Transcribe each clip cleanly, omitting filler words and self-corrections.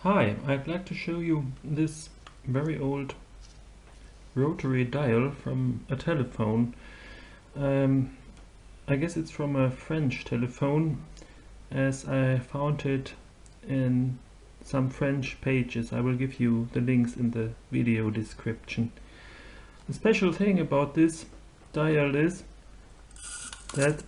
Hi, I'd like to show you this very old rotary dial from a telephone. I guess it's from a French telephone, as I found it in some French pages. I will give you the links in the video description. The special thing about this dial is that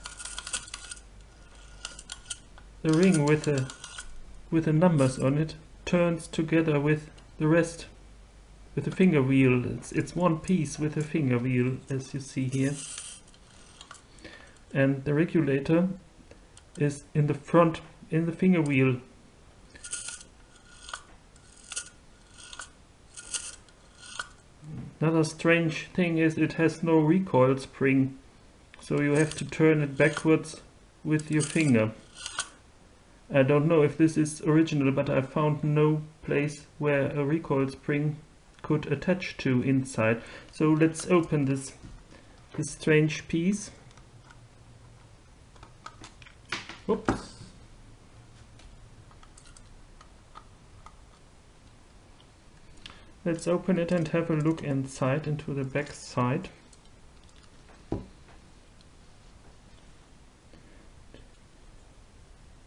the ring with the numbers on it turns together with the rest, with the finger wheel. It's one piece with the finger wheel, as you see here, and the regulator is in the front, in the finger wheel. Another strange thing is it has no recoil spring, so you have to turn it backwards with your finger. I don't know if this is original, but I found no place where a recoil spring could attach to inside. So let's open this strange piece. Oops. Let's open it and have a look inside, into the back side.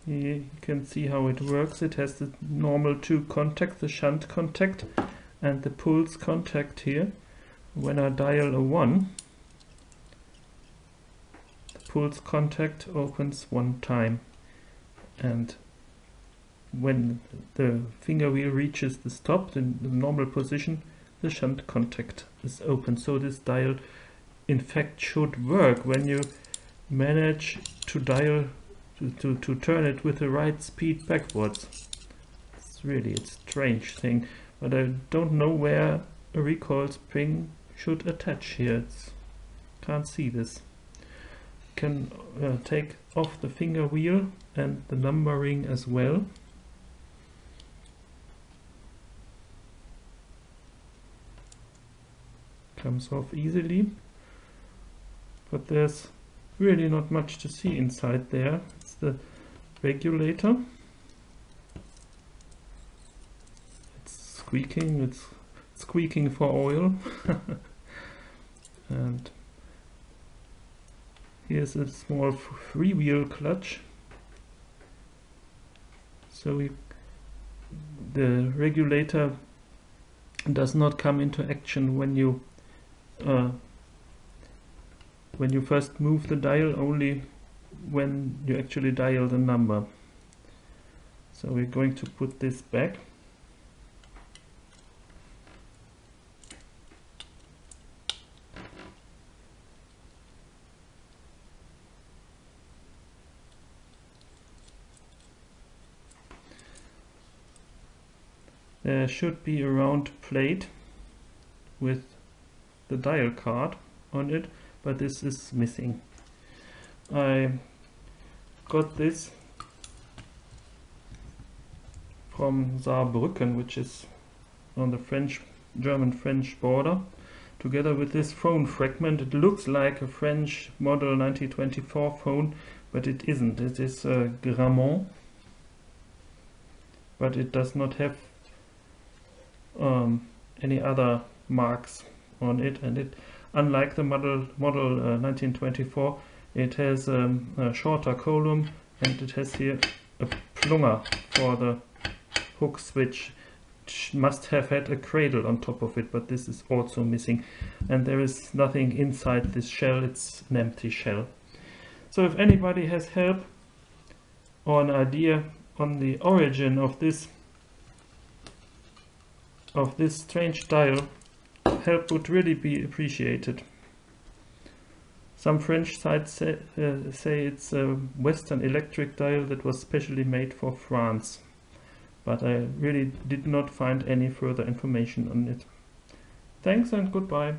Here you can see how it works. It has the normal two contacts, the shunt contact and the pulse contact here. When I dial a 1, the pulse contact opens one time, and when the finger wheel reaches the stop, in the normal position, the shunt contact is open. So this dial in fact should work when you manage to dial to turn it with the right speed backwards. It's really a strange thing, but I don't know where a recoil spring should attach here. Can't see this. Can take off the finger wheel and the number ring as well. Comes off easily, but there's really not much to see inside there. It's the regulator. It's squeaking for oil. And here's a small freewheel clutch. So the regulator does not come into action when you first move the dial, only when you actually dial the number. So we're going to put this back. There should be a round plate with the dial card on it, but this is missing. I got this from Saarbrücken, which is on the German-French border, together with this phone fragment. It looks like a French model 1924 phone, but it isn't. It is a Grammont, but it does not have any other marks on it, and it, unlike the model 1924, it has a shorter column, and it has here a plunger for the hook switch. It must have had a cradle on top of it, but this is also missing, and there is nothing inside this shell. It's an empty shell. So if anybody has help or an idea on the origin of this strange dial, help would really be appreciated. Some French sites say it's a Western electric dial that was specially made for France, but I really did not find any further information on it. Thanks and goodbye.